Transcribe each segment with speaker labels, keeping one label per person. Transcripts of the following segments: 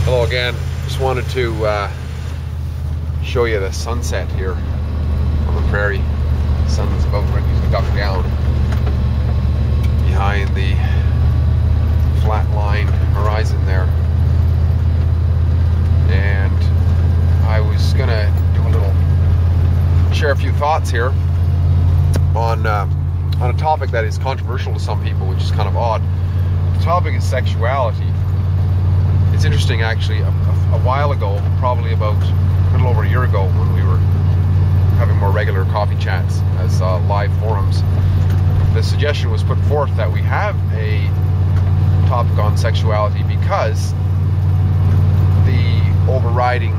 Speaker 1: Hello again. Just wanted to show you the sunset here on the prairie. The sun's about ready to duck down behind the flat line horizon there. And I was gonna share a few thoughts here on a topic that is controversial to some people, which is kind of odd. The topic is sexuality. It's interesting, actually. A while ago, probably about a little over a year ago, when we were having more regular coffee chats as live forums, the suggestion was put forth that we have a topic on sexuality because the overriding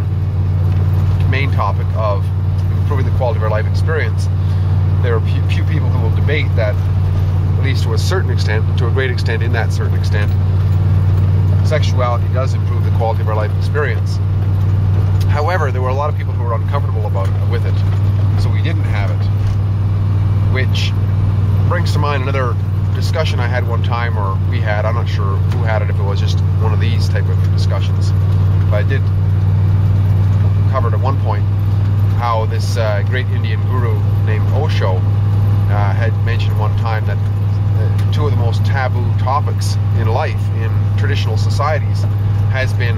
Speaker 1: main topic of improving the quality of our life experience, there are few people who will debate that, at least to a certain extent, to a great extent, in that certain extent, sexuality does improve the quality of our life experience. However, there were a lot of people who were uncomfortable with it, so we didn't have it. Which brings to mind another discussion I had one time, or we had, I'm not sure who had it, if it was just one of these type of discussions, but I did cover it at one point how this great Indian guru named Osho had mentioned one time that two of the most taboo topics in life in traditional societies has been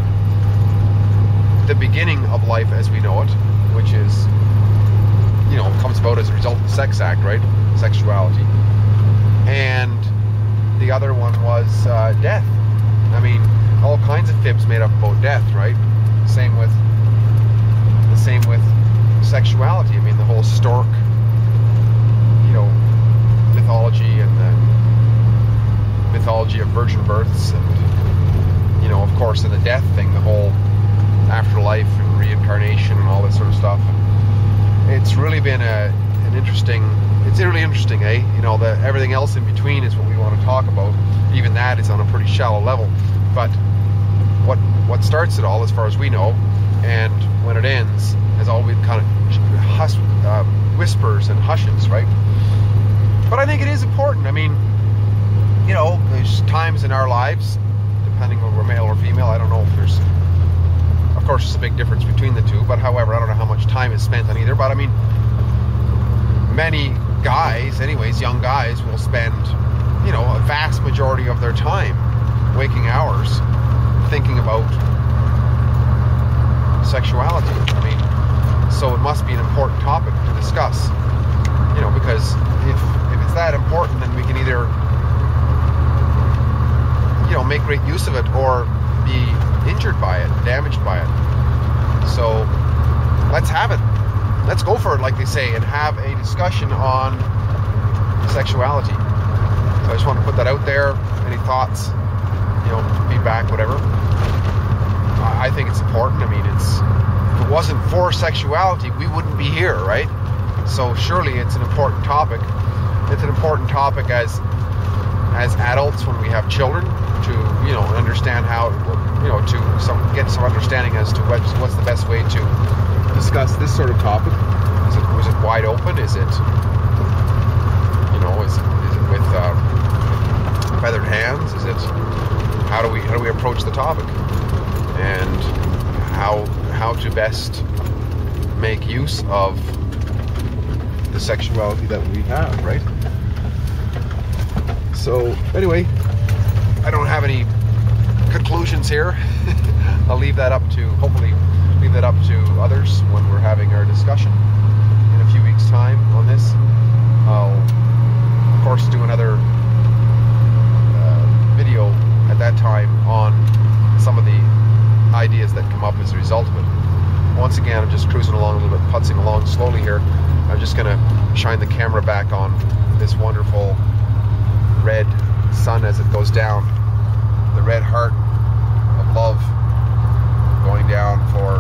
Speaker 1: the beginning of life as we know it, which is, comes about as a result of the sex act, right? Sexuality. And the other one was death. I mean, all kinds of fibs made up about death, right? Same with sexuality. I mean, the whole stork, mythology, and the mythology of virgin births, and of course, in the death thing, the whole afterlife and reincarnation and all this sort of stuff. And it's really been it's really interesting, eh? Everything else in between is what we want to talk about. Even that is on a pretty shallow level. But what starts it all, as far as we know, and when it ends, has always kind of whispers and hushes, right? But I think it is important. I mean, there's times in our lives, depending on if we're male or female, I don't know if there's, of course, there's a big difference between the two, but however, I don't know how much time is spent on either, but I mean, many guys, anyways, young guys, will spend, a vast majority of their time, waking hours, thinking about sexuality. I mean, so it must be an important topic to discuss, because if it's that important, then we can either make great use of it or be injured by it, damaged by it. So let's have it. Let's go for it, like they say, and have a discussion on sexuality. So I just want to put that out there. Any thoughts, feedback, whatever. I think it's important. I mean, if it wasn't for sexuality, we wouldn't be here, right? So surely it's an important topic. It's an important topic as adults when we have children to understand how to get some understanding as to what's the best way to discuss this sort of topic. Is it wide open? Is it is it with feathered hands? Is it how do we approach the topic, and how to best make use of the sexuality that we have, right? So anyway, I don't have any conclusions here. I'll leave that up to others when we're having our discussion in a few weeks' time on this. I'll, of course, do another video at that time on some of the ideas that come up as a result of it. Once again, I'm just cruising along a little bit, putzing along slowly here. I'm just going to shine the camera back on this wonderful red sun as it goes down. The red heart of love going down for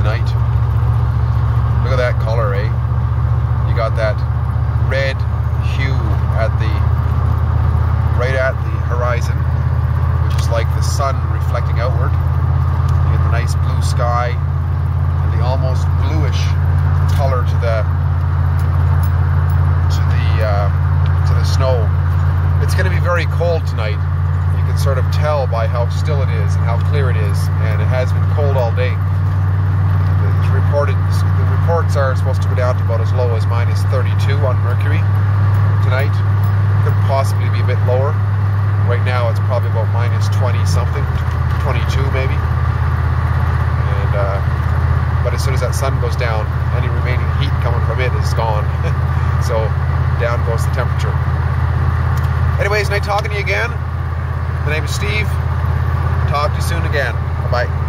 Speaker 1: the night. Look at that color, eh? You got that red hue right at the horizon, which is like the sun reflecting outward. You get the nice blue sky and the almost bluish color to the snow. It's going to be very cold tonight. You can can sort of tell by how still it is and how clear it is, and it has been cold all day. The reports are supposed to go down to about as low as minus 32 on mercury tonight. Could possibly be a bit lower. Right now it's probably about minus 20 something, 22 maybe. And but as soon as that sun goes down, any remaining heat coming from it is gone. So down goes the temperature. Anyways, nice talking to you again. My name is Steve. Talk to you soon again. Bye-bye.